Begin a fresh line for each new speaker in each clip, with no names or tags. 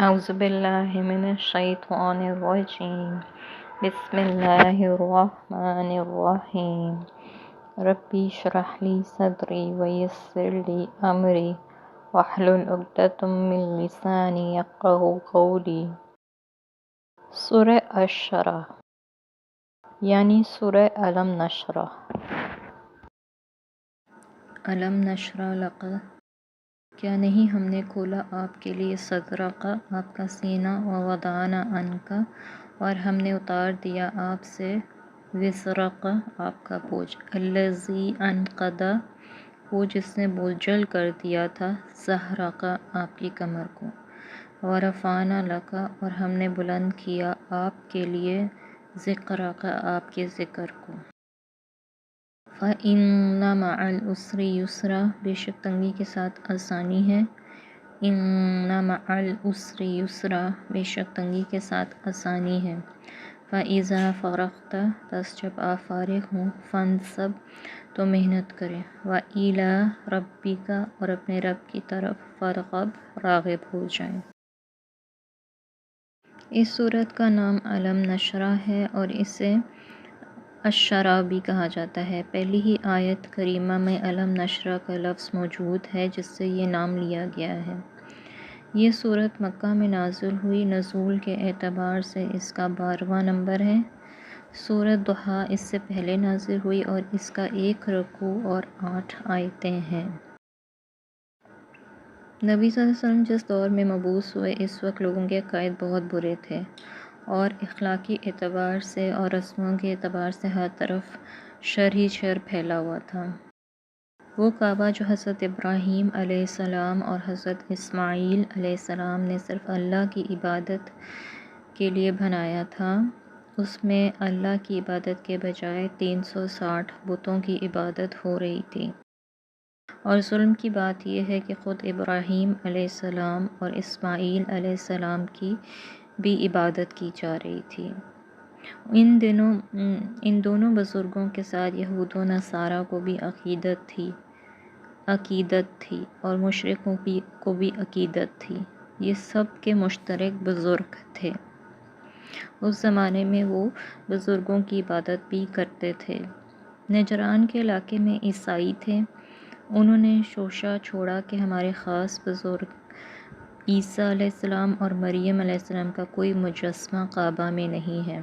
أعوذ بالله من الشيطان الرجيم بسم الله الرحمن الرحيم ربي اشرح لي صدري ويسر لي أمري واحلل عقدة من لساني يفقهوا قولي۔ سورہ الشرح یعنی سورہ علم نشرح۔ علم نشرح لک، کیا نہیں ہم نے کھولا آپ کے لیے صدرک، آپ کا سینہ، ووضعنا عنک، اور ہم نے اتار دیا آپ سے وزرک، آپ کا بوجھ، الذی انقض، وہ جس نے بوجھل کر دیا تھا، ظہرک، آپ کی کمر کو، ورفعنا لک، اور ہم نے بلند کیا آپ کے لیے ذکرک، آپ کے ذکر کو۔ فَإِنَّ مَعَ الْعُسْرِ يُسْرًا، بے شک تنگی کے ساتھ آسانی ہے۔ إِنَّ مَعَ الْعُسْرِ يُسْرًا، بے شک تنگی کے ساتھ آسانی ہے۔ فَإِذَا فَرَغْتَ، پس جب آپ فارغ ہوں، فَانْصَبْ، تو محنت کریں، وَإِلَىٰ رَبِّكَ، اور اپنے رب کی طرف فَارْغَب، راغب ہو جائیں۔ اس سورت کا نام علم نشرح ہے اور اسے الشرح بھی کہا جاتا ہے۔ پہلی ہی آیت کریمہ میں علم نشرح کا لفظ موجود ہے جس سے یہ نام لیا گیا ہے۔ یہ سورت مکہ میں نازل ہوئی، نزول کے اعتبار سے اس کا 12واں نمبر ہے۔ سورت ضحیٰ اس سے پہلے نازل ہوئی اور اس کا 1 رکوع اور 8 آیتیں ہیں۔ نبی صلی اللہ علیہ وسلم جس دور میں مبعوث ہوئے اس وقت لوگوں کے عقائد بہت برے تھے اور اخلاقی اعتبار سے اور رسموں کے اعتبار سے ہر طرف شر ہی شر پھیلا ہوا تھا۔ وہ کعبہ جو حضرت ابراہیم علیہ السلام اور حضرت اسماعیل علیہ السلام نے صرف اللہ کی عبادت کے لیے بنایا تھا، اس میں اللہ کی عبادت کے بجائے 360 بتوں کی عبادت ہو رہی تھی۔ اور ظلم کی بات یہ ہے کہ خود ابراہیم علیہ السلام اور اسماعیل علیہ السلام کی بھی عبادت کی جا رہی تھی۔ ان دونوں بزرگوں کے ساتھ یہود و نصارہ کو بھی عقیدت تھی اور مشرکوں کو بھی عقیدت تھی۔ یہ سب کے مشترک بزرگ تھے۔ اس زمانے میں وہ بزرگوں کی عبادت بھی کرتے تھے۔ نجران کے علاقے میں عیسائی تھے۔ انہوں نے شوشہ چھوڑا کہ ہمارے خاص بزرگ عیسیٰ علیہ السلام اور مریم علیہ السلام کا کوئی مجسمہ کعبہ میں نہیں ہے۔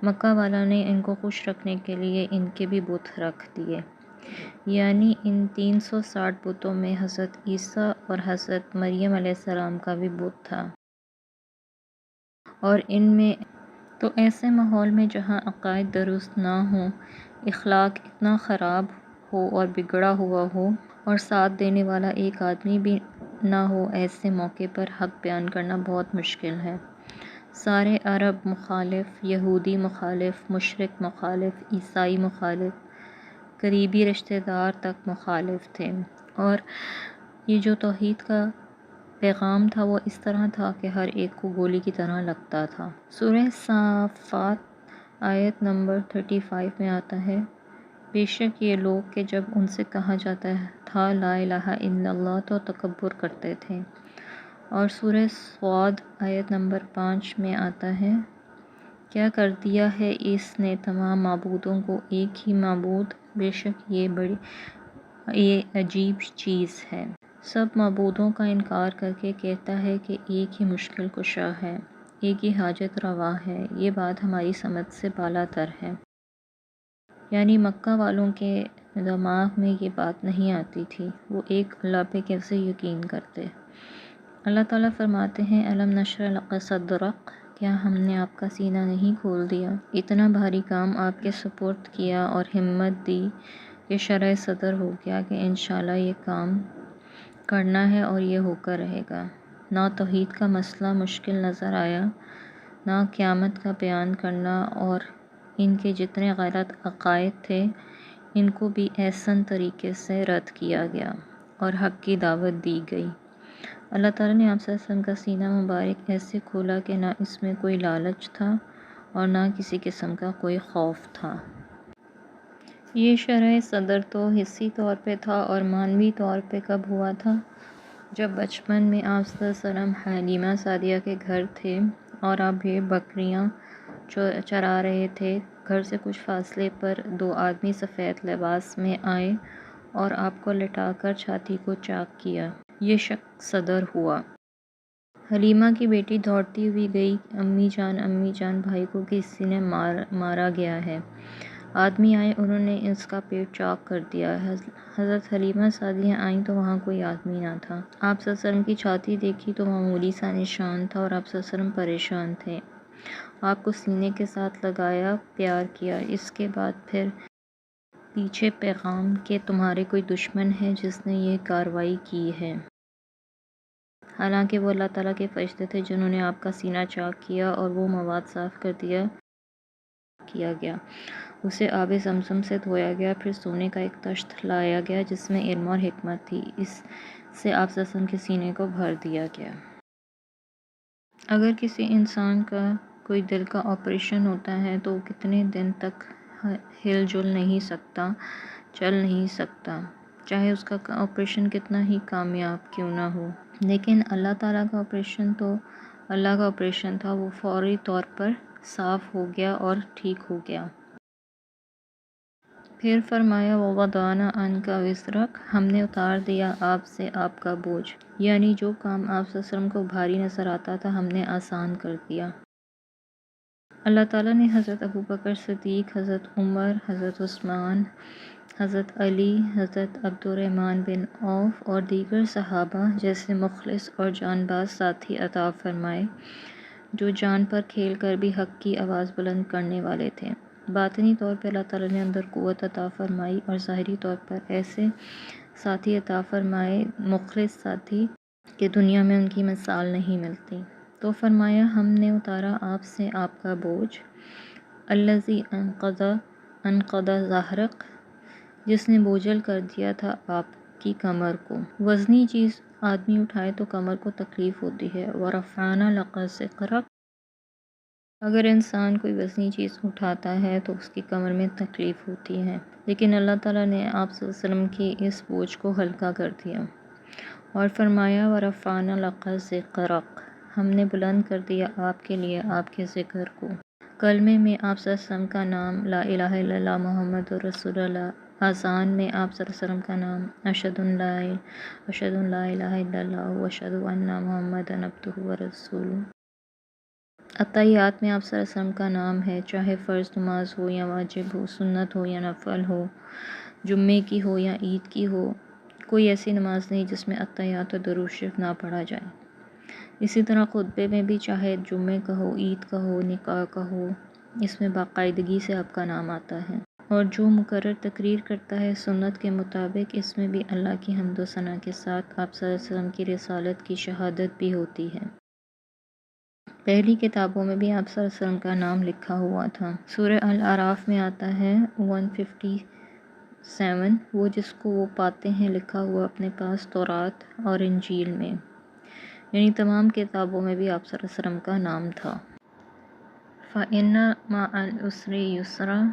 مکہ والوں نے ان کو خوش رکھنے کے لیے ان کے بھی بت رکھ دیے، یعنی ان 360 بتوں میں حضرت عیسیٰ اور حضرت مریم علیہ السلام کا بھی بت تھا۔ اور ان میں تو ایسے ماحول میں جہاں عقائد درست نہ ہوں، اخلاق اتنا خراب ہو اور بگڑا ہوا ہو اور ساتھ دینے والا ایک آدمی بھی نہ ہو، ایسے موقع پر حق بیان کرنا بہت مشکل ہے۔ سارے عرب مخالف، یہودی مخالف، مشرک مخالف، عیسائی مخالف، قریبی رشتہ دار تک مخالف تھے، اور یہ جو توحید کا پیغام تھا وہ اس طرح تھا کہ ہر ایک کو گولی کی طرح لگتا تھا۔ سورہ صافات آیت نمبر 35 میں آتا ہے، بے شک یہ لوگ کہ جب ان سے کہا جاتا تھا لا الہ الا اللہ تو تکبر کرتے تھے۔ اور سورہ صاد آیت نمبر 5 میں آتا ہے، کیا کر دیا ہے اس نے تمام معبودوں کو ایک ہی معبود، بے شک یہ عجیب چیز ہے۔ سب معبودوں کا انکار کر کے کہتا ہے کہ ایک ہی مشکل کشا ہے، ایک ہی حاجت روا ہے، یہ بات ہماری سمجھ سے بالا تر ہے۔ یعنی مکہ والوں کے دماغ میں یہ بات نہیں آتی تھی، وہ ایک اللہ پہ کیسے یقین کرتے۔ اللہ تعالیٰ فرماتے ہیں الم نشرح لک صدرک، کیا ہم نے آپ کا سینہ نہیں کھول دیا، اتنا بھاری کام آپ کے سپرد کیا اور ہمت دی کہ شرح صدر ہو گیا کہ انشاءاللہ یہ کام کرنا ہے اور یہ ہو کر رہے گا۔ نہ توحید کا مسئلہ مشکل نظر آیا، نہ قیامت کا بیان کرنا، اور ان کے جتنے غلط عقائد تھے ان کو بھی احسن طریقے سے رد کیا گیا اور حق کی دعوت دی گئی۔ اللہ تعالیٰ نے آپ صلی اللہ علیہ وسلم کا سینہ مبارک ایسے کھولا کہ نہ اس میں کوئی لالچ تھا اور نہ کسی قسم کا کوئی خوف تھا۔ یہ شرح صدر تو حسی طور پہ تھا اور معنوی طور پہ کب ہوا تھا؟ جب بچپن میں آپ صلی اللہ علیہ وسلم حلیمہ سعدیہ کے گھر تھے اور آپ بھیڑ بکریاں چرا رہے تھے، گھر سے کچھ فاصلے پر دو آدمی سفید لباس میں آئے اور آپ کو لٹا کر چھاتی کو چاک کیا۔ یہ شخص صدر ہوا۔ حلیمہ کی بیٹی دوڑتی ہوئی گئی، امی جان، بھائی کو کسی نے مارا گیا ہے۔ آدمی آئے، انہوں نے اس کا پیٹ چاک کر دیا۔ حضرت حلیمہ سعدیہ آئیں تو وہاں کوئی آدمی نہ تھا۔ آپ صلی اللہ علیہ وسلم کی چھاتی دیکھی تو معمولی سا نشان تھا اور آپ صلی اللہ علیہ وسلم پریشان تھے۔ آپ کو سینے کے ساتھ لگایا، پیار کیا۔ اس کے بعد پھر پیچھے پیغام کہ تمہارے کوئی دشمن ہے جس نے یہ کارروائی کی ہے۔ حالانکہ وہ اللہ تعالیٰ کے فرشتے تھے جنہوں نے آپ کا سینہ چاک کیا اور وہ مواد صاف کیا گیا۔ اسے آب زمزم سے دھویا گیا، پھر سونے کا ایک تشت لایا گیا جس میں علم اور حکمت تھی، اس سے آپ صلی اللہ علیہ وسلم کے سینے کو بھر دیا گیا۔ اگر کسی انسان کا کوئی دل کا آپریشن ہوتا ہے تو وہ کتنے دن تک ہل جل نہیں سکتا، چل نہیں سکتا، چاہے اس کا آپریشن کتنا ہی کامیاب کیوں نہ ہو۔ لیکن اللہ تعالیٰ کا آپریشن تو اللہ کا آپریشن تھا، وہ فوری طور پر صاف ہو گیا اور ٹھیک ہو گیا۔ پھر فرمایا وَوَضَعْنَا عَنْكَ وِزْرَكَ، ہم نے اتار دیا آپ سے آپ کا بوجھ، یعنی جو کام آپ صلی اللہ علیہ وسلم کو بھاری نظر آتا تھا ہم نے آسان کر دیا۔ اللہ تعالیٰ نے حضرت ابوبکر صدیق، حضرت عمر، حضرت عثمان، حضرت علی، حضرت عبد الرحمن بن عوف اور دیگر صحابہ جیسے مخلص اور جان باز ساتھی عطا فرمائے جو جان پر کھیل کر بھی حق کی آواز بلند کرنے والے تھے۔ باطنی طور پہ اللہ تعالیٰ نے اندر قوت عطا فرمائی اور ظاہری طور پر ایسے ساتھی عطا فرمائے، مخلص ساتھی کہ دنیا میں ان کی مثال نہیں ملتی۔ تو فرمایا ہم نے اتارا آپ سے آپ کا بوجھ، الذی انقض ظہرک، جس نے بوجھل کر دیا تھا آپ کی کمر کو۔ وزنی چیز آدمی اٹھائے تو کمر کو تکلیف ہوتی ہے۔ ورفعنا لک ذکرک، اگر انسان کوئی وزنی چیز اٹھاتا ہے تو اس کی کمر میں تکلیف ہوتی ہے، لیکن اللہ تعالیٰ نے آپ صلی اللہ علیہ وسلم کی اس بوجھ کو ہلکا کر دیا اور فرمایا وَرَفَعْنَا لَكَ ذِكْرَكَ، ہم نے بلند کر دیا آپ کے لیے آپ کے ذکر کو۔ کلمے میں آپ صلی اللہ علیہ وسلم کا نام، لا الہ الا اللہ محمد رسول اللہ۔ اذان میں آپ صلی اللہ علیہ وسلم کا نام، اشہد ان لا الہ الا اللہ واشہد ان محمدًا عبدہ ورسولہ۔ عطیات میں آپ صلی اللہ علیہ وسلم کا نام ہے، چاہے فرض نماز ہو یا واجب ہو، سنت ہو یا نفل ہو، جمعے کی ہو یا عید کی ہو، کوئی ایسی نماز نہیں جس میں عطیات و درود شریف نہ پڑھا جائے۔ اسی طرح خطبے میں بھی چاہے جمعے کا ہو، عید کا ہو، نکاح کا ہو، اس میں باقاعدگی سے آپ کا نام آتا ہے، اور جو مقرر تقریر کرتا ہے سنت کے مطابق اس میں بھی اللہ کی حمد و ثنا کے ساتھ آپ صلی اللہ علیہ وسلم کی رسالت کی شہادت بھی ہوتی ہے۔ پہلی کتابوں میں بھی آپ صلی اللہ علیہ وسلم کا نام لکھا ہوا تھا۔ سورہ الاعراف میں آتا ہے 157، وہ جس کو وہ پاتے ہیں لکھا ہوا اپنے پاس تورات اور انجیل میں، یعنی تمام کتابوں میں بھی آپ صلی اللہ علیہ وسلم کا نام تھا۔ فَإِنَّ مَعَ الْعُسْرِ يُسْرًا،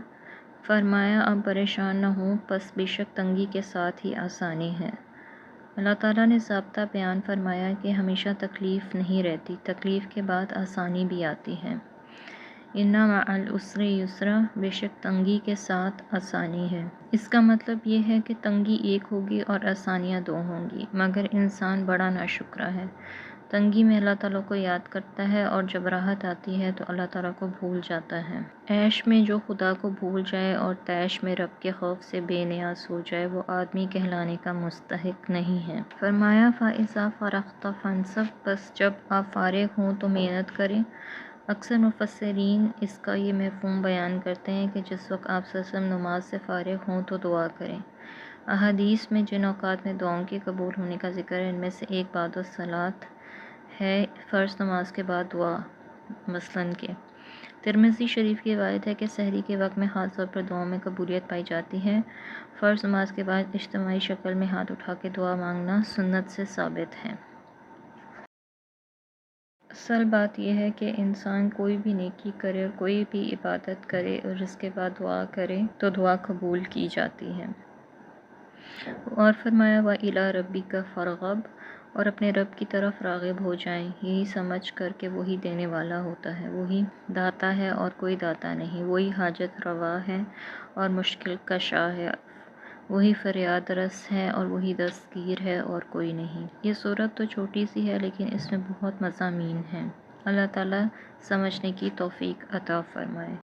فرمایا اب پریشان نہ ہوں، پس بے شک تنگی کے ساتھ ہی آسانی ہے۔ اللہ تعالیٰ نے ضابطہ بیان فرمایا کہ ہمیشہ تکلیف نہیں رہتی، تکلیف کے بعد آسانی بھی آتی ہے۔ اِنَّ مَعَ الْعُسْرِ يُسْرًا، بے شک تنگی کے ساتھ آسانی ہے۔ اس کا مطلب یہ ہے کہ تنگی ایک ہوگی اور آسانیاں دو ہوں گی، مگر انسان بڑا ناشکرا ہے۔ تنگی میں اللہ تعالیٰ کو یاد کرتا ہے اور جب راحت آتی ہے تو اللہ تعالیٰ کو بھول جاتا ہے۔ عیش میں جو خدا کو بھول جائے اور طیش میں رب کے خوف سے بے نیاز ہو جائے وہ آدمی کہلانے کا مستحق نہیں ہے۔ فرمایا فَإِذَا فَرَغْتَ فَانْصَبْ، بس جب آپ فارغ ہوں تو محنت کریں۔ اکثر مفسرین اس کا یہ مفہوم بیان کرتے ہیں کہ جس وقت آپ صلی اللہ علیہ وسلم نماز سے فارغ ہوں تو دعا کریں۔ احادیث میں جن اوقات میں دعاؤں کے قبول ہونے کا ذکر ہے ان میں سے ایک بعد الصلاۃ ہے، فرض نماز کے بعد دعا، مثلاً کہ ترمذی شریف کی روایت ہے کہ سحری کے وقت میں خاص طور پر دعاؤں میں قبولیت پائی جاتی ہے۔ فرض نماز کے بعد اجتماعی شکل میں ہاتھ اٹھا کے دعا مانگنا سنت سے ثابت ہے۔ اصل بات یہ ہے کہ انسان کوئی بھی نیکی کرے اور کوئی بھی عبادت کرے اور اس کے بعد دعا کرے تو دعا قبول کی جاتی ہے۔ اور فرمایا وَإِلَىٰ رَبِّكَ فَارْغَب، اور اپنے رب کی طرف راغب ہو جائیں، یہی سمجھ کر کہ وہی دینے والا ہوتا ہے، وہی داتا ہے اور کوئی داتا نہیں، وہی حاجت روا ہے اور مشکل کشا ہے، وہی فریاد رس ہے اور وہی دستگیر ہے اور کوئی نہیں۔ یہ سورت تو چھوٹی سی ہے لیکن اس میں بہت مضامین ہیں۔ اللہ تعالیٰ سمجھنے کی توفیق عطا فرمائے۔